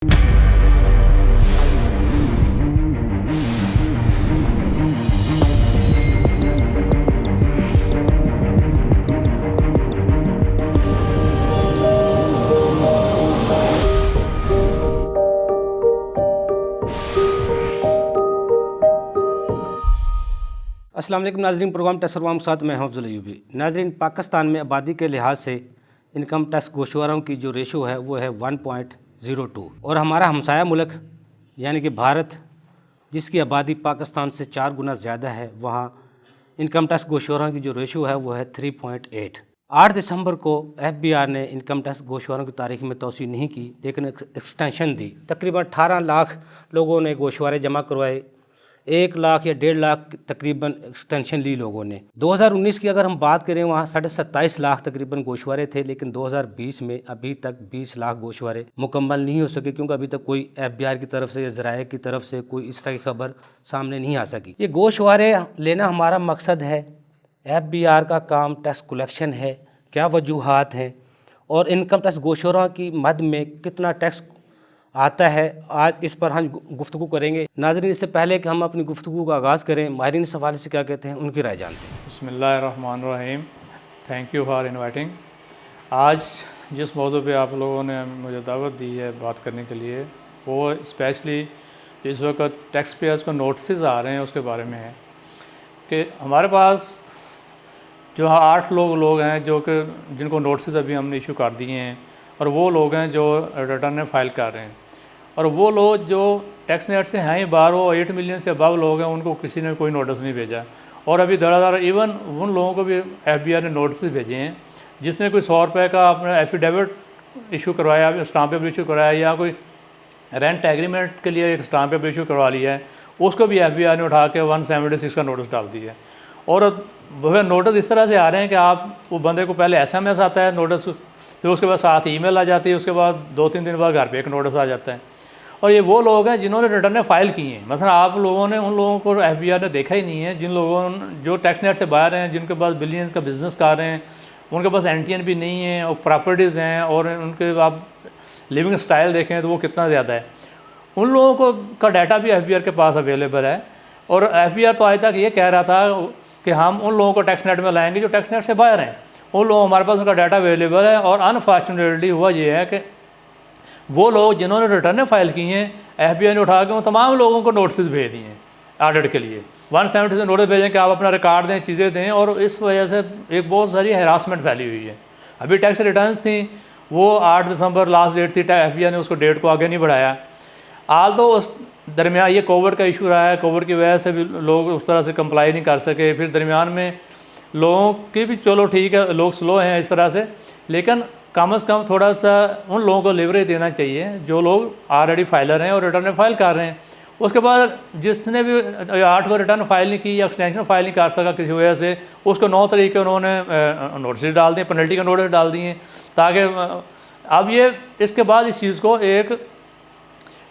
अस्सलाम वालेकुम नाज़रीन, प्रोग्राम टैक्स रिफॉर्म के साथ मैं हूं अफजल अयूबी। नाज़रीन, पाकिस्तान में आबादी के लिहाज से इनकम टैक्स गोशवारों की जो रेशो है वो है 1.02 और हमारा हमसाया मुल्क यानी कि भारत, जिसकी आबादी पाकिस्तान से 4 गुना ज़्यादा है, वहाँ इनकम टैक्स गोशवारों की जो रेशो है वो है 3.8। 8 दिसंबर को FBI ने इनकम टैक्स गोशवारों की तारीख में तोसी नहीं की, लेकिन एक्सटेंशन दी। तकरीबन 18 लाख लोगों ने गोशवारे जमा करवाए, 1 लाख या 1.5 लाख तकरीबन एक्सटेंशन ली लोगों ने। 2019 की अगर हम बात करें, वहाँ 27.5 लाख तकरीबन गोशवारे थे, लेकिन 2020 में अभी तक 20 लाख गोशवारे मुकम्मल नहीं हो सके, क्योंकि अभी तक कोई FBI की तरफ से या ज़राए की तरफ से कोई इस तरह की खबर सामने नहीं आ सकी। ये गोशवारे लेना हमारा मकसद है। FBI का काम टैक्स कलेक्शन है, क्या वजूहात हैं और इनकम टैक्स गोशवारों की मद में कितना टैक्स आता है, आज इस पर हम गुफ्तगू करेंगे। नाज़रीन, इससे पहले कि हम अपनी गुफ्तगू का आगाज़ करें, माहिरीन इस हवाले से क्या कहते हैं, उनकी राय जानते हैं। बिस्मिल्लाहिर्रहमानिर्रहीम। Thank you for inviting. आज जिस मौजू पे आप लोगों ने मुझे दावत दी है बात करने के लिए, वो स्पेशली इस वक्त टैक्स पेयर्स को नोटिस आ रहे हैं उसके बारे में है कि हमारे पास जो 8 लोग हैं जो कि जिनको नोटिस अभी हमने इशू कर दिए हैं, और वो लोग हैं जो रिटर्न फाइल कर रहे हैं, और वो लोग जो टैक्स नेट से हैं ही बाहर, वो 8 मिलियन से अबव लोग हैं, उनको किसी ने कोई नोटिस नहीं भेजा। और अभी धड़ाधड़ इवन उन लोगों को भी FBI ने नोटिस भेजे हैं जिसने कोई 100 रुपये का अपना एफिडेविट इशू करवाया, स्टाम्प पेपर इशू करवाया, या कोई रेंट एग्रीमेंट के लिए एक स्टाम्प पेपर इशू करवा लिया है, उसको भी FBI ने उठा के 176 का नोटिस डाल दिया है। और वह नोटिस इस तरह से आ रहे हैं कि आप वो बंदे को पहले SMS आता है नोटिस, फिर उसके बाद साथ ईमेल आ जाती है, उसके बाद 2-3 दिन बाद घर पे एक नोटिस आ जाता है। और ये वो लोग हैं जिन्होंने रिटर्न फाइल किए हैं। मतलब आप लोगों ने उन लोगों को FBI ने देखा ही नहीं है, जिन लोगों जो टैक्स नेट से बाहर हैं, जिनके पास बिलियंस का बिजनेस कर रहे हैं, उनके पास NTN भी नहीं है और प्रॉपर्टीज़ हैं, और उनके आप लिविंग स्टाइल देखें तो वो कितना ज़्यादा है। उन लोगों को का डाटा भी FBI के पास अवेलेबल है। और FBI तो आज तक ये कह रहा था कि हम उन लोगों को टैक्स नेट में लाएंगे जो टैक्स नेट से बाहर हैं, उन लोगों हमारे पास उनका डाटा अवेलेबल है। और अनफॉर्चुनेटली हुआ ये है कि वो लोग जिन्होंने रिटर्न फाइल किए हैं, FBI ने उठा के उन तमाम लोगों को नोटिस भेज दिए हैं ऑडिट के लिए। 170 से नोटिस भेजें कि आप अपना रिकॉर्ड दें, चीज़ें दें, और इस वजह से एक बहुत सारी हरासमेंट फैली हुई है। अभी टैक्स रिटर्न्स थी, वो 8 दिसंबर लास्ट डेट थी, FBI ने उसको डेट को आगे नहीं बढ़ाया। आल तो उस दरमियान ये कोविड का इशू रहा है, कोविड की वजह से भी लोग उस तरह से कंप्लाई नहीं कर सके। फिर दरमियान में लोगों की भी चलो ठीक है, लोग स्लो हैं इस तरह से, लेकिन कम से कम थोड़ा सा उन लोगों को लिवरेज देना चाहिए जो लोग ऑलरेडी फाइलर हैं और रिटर्न फाइल कर रहे हैं। उसके बाद जिसने भी 8 को रिटर्न फाइल नहीं की या एक्सटेंशन फाइल नहीं कर सका किसी वजह से, उसको 9 तरीके उन्होंने नोटिस डाल दिए, पेनल्टी का नोटिस डाल दिए, ताकि अब ये इसके बाद इस चीज़ को एक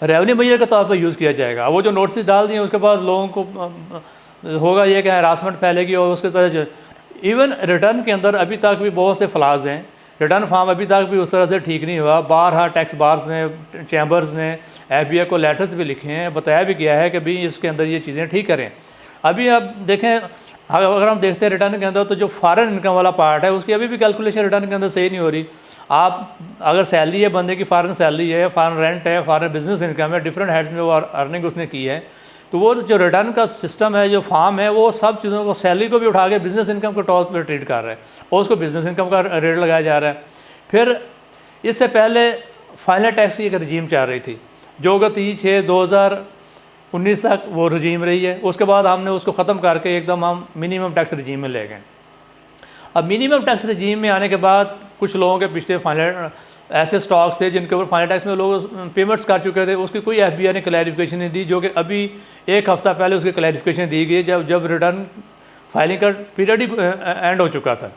रेवेन्यू मेजर के तौर पर यूज़ किया जाएगा। वो जो नोटिस डाल दिए उसके बाद लोगों को होगा ये कि हरासमेंट फैलेगी, और उसके तरह इवन रिटर्न के अंदर अभी तक भी बहुत से फ्लाज हैं। रिटर्न फॉर्म अभी तक भी उस तरह से ठीक नहीं हुआ। बारहा टैक्स बार्स ने, चैम्बर्स ने FBI को लेटर्स भी लिखे हैं, बताया भी गया है कि भाई इसके अंदर ये चीज़ें ठीक करें। अभी अब देखें, अगर हम देखते हैं रिटर्न के अंदर, तो जो फॉरेन इनकम वाला पार्ट है उसकी अभी भी कैलकुलेशन रिटर्न के अंदर सही नहीं हो रही। आप अगर सैलरी है बंदे की, फॉरेन सैलरी है, फॉरेन रेंट है, फॉरेन बिजनेस इनकम है, डिफरेंट हेड्स में वो अर्निंग उसने की है, तो वो जो रिटर्न का सिस्टम है, जो फॉर्म है, वो सब चीज़ों को, सैलरी को भी उठा के बिज़नेस इनकम के तौर पर ट्रीट कर रहा है और उसको बिज़नेस इनकम का रेट लगाया जा रहा है। फिर इससे पहले फाइनल टैक्स की एक रजीम चल रही थी जो कि 30/6/2019 तक वो रजीम रही है। उसके बाद हमने उसको ख़त्म करके एकदम हम मिनिमम टैक्स रजीम में ले गए। अब मिनिमम टैक्स रजीम में आने के बाद कुछ लोगों के पिछले फाइनल ऐसे स्टॉक्स थे जिनके ऊपर फाइनल टैक्स में लोग पेमेंट्स कर चुके थे, उसकी कोई FBI ने क्लैरिफिकेशन नहीं दी, जो कि अभी 1 हफ़्ता पहले उसकी क्लैरिफिकेशन दी गई जब रिटर्न फाइलिंग का पीरियड ही एंड हो चुका था।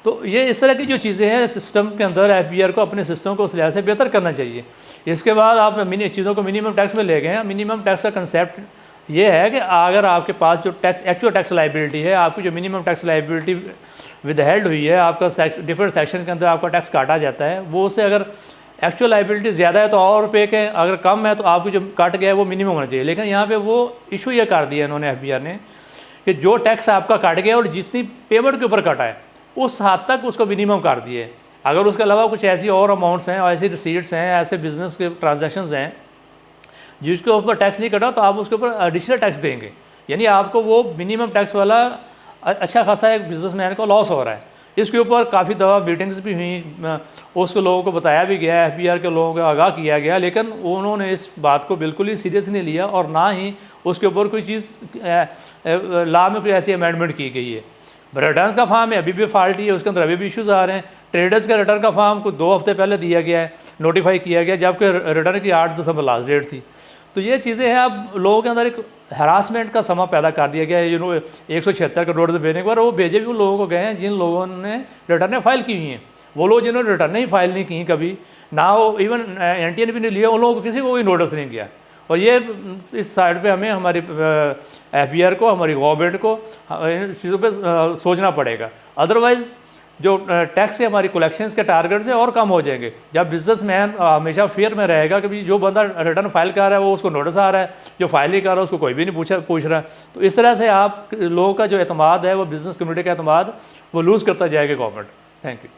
तो ये इस तरह की जो चीज़ें हैं सिस्टम के अंदर, FBI को अपने सिस्टम को उस लिहाज से बेहतर करना चाहिए। इसके बाद आप चीज़ों को मिनिमम टैक्स में ले गए हैं। मिनिमम टैक्स का कंसेप्ट ये है कि अगर आपके पास जो एक्चुअल टैक्स लाइबिलिटी है, आपकी जो minimum tax liability with held हुई है, आपका डिफरेंट सेक्शन के अंदर आपका टैक्स काटा जाता है, वो उससे अगर एक्चुअल लाइबिलिटी ज़्यादा है तो और पे के, अगर कम है तो आपको जो कट गया है वो मिनिमम होना चाहिए। लेकिन यहाँ पे वो इशू ये कर दिया इन्होंने एफबीआर ने कि जो टैक्स आपका कट गया और जितनी पेमेंट के ऊपर कटा है उस हद तक उसको मिनिमम कर दिए। अगर उसके अलावा कुछ ऐसी और अमाउंट्स हैं, ऐसी रिसीट्स हैं, ऐसे बिजनेस के ट्रांजैक्शंस हैं जिसके ऊपर टैक्स नहीं कटा तो आप उसके ऊपर एडिशनल टैक्स देंगे, यानी आपको वो मिनिमम टैक्स वाला अच्छा खासा एक बिजनेसमैन को लॉस हो रहा है। इसके ऊपर काफ़ी दफ़ा मीटिंग्स भी हुई, उसको लोगों को बताया भी गया, एफबीआर के लोगों को आगाह किया गया, लेकिन उन्होंने इस बात को बिल्कुल ही सीरियस नहीं लिया और ना ही उसके ऊपर कोई चीज़ लॉ में कोई ऐसी अमेंडमेंट की गई है। रिटर्न का फॉर्म है अभी भी फॉल्टी है, उसके अंदर अभी भी इश्यूज़ आ रहे हैं। ट्रेडर्स का रिटर्न का फॉर्म को 2 हफ्ते पहले दिया गया है, नोटिफाई किया गया, जबकि रिटर्न की 8 दिसंबर लास्ट डेट थी। तो ये चीज़ें हैं, अब लोगों के अंदर एक हरासमेंट का समा पैदा कर दिया गया है। 176 करोड़ से भेजने के बाद वो भेजे भी उन लोगों को गए हैं जिन लोगों ने रिटर्नें फाइल की हुई हैं। वो लोग जिन्होंने रिटर्नें ही फाइल नहीं की कभी, ना वो इवन एनटीए ने भी नहीं लिया, उन लोगों को किसी को कोई नोटिस नहीं किया। और ये इस साइड पे हमें हमारी एफबीआर को, हमारी गवर्नमेंट को इन चीज़ों पे सोचना पड़ेगा। अदरवाइज़ जो टैक्स से हमारी कलेक्शंस के टारगेट से और कम हो जाएंगे। जब बिजनेसमैन हमेशा फेयर में रहेगा कि जो बंदा रिटर्न फाइल कर रहा है वो उसको नोटिस आ रहा है, जो फाइल नहीं कर रहा है उसको कोई भी नहीं पूछ रहा है, तो इस तरह से आप लोगों का जो एतमाद है वो बिज़नेस कम्युनिटी का एतमाद वो लूज़ करता जाएगा गवर्नमेंट। Thank you.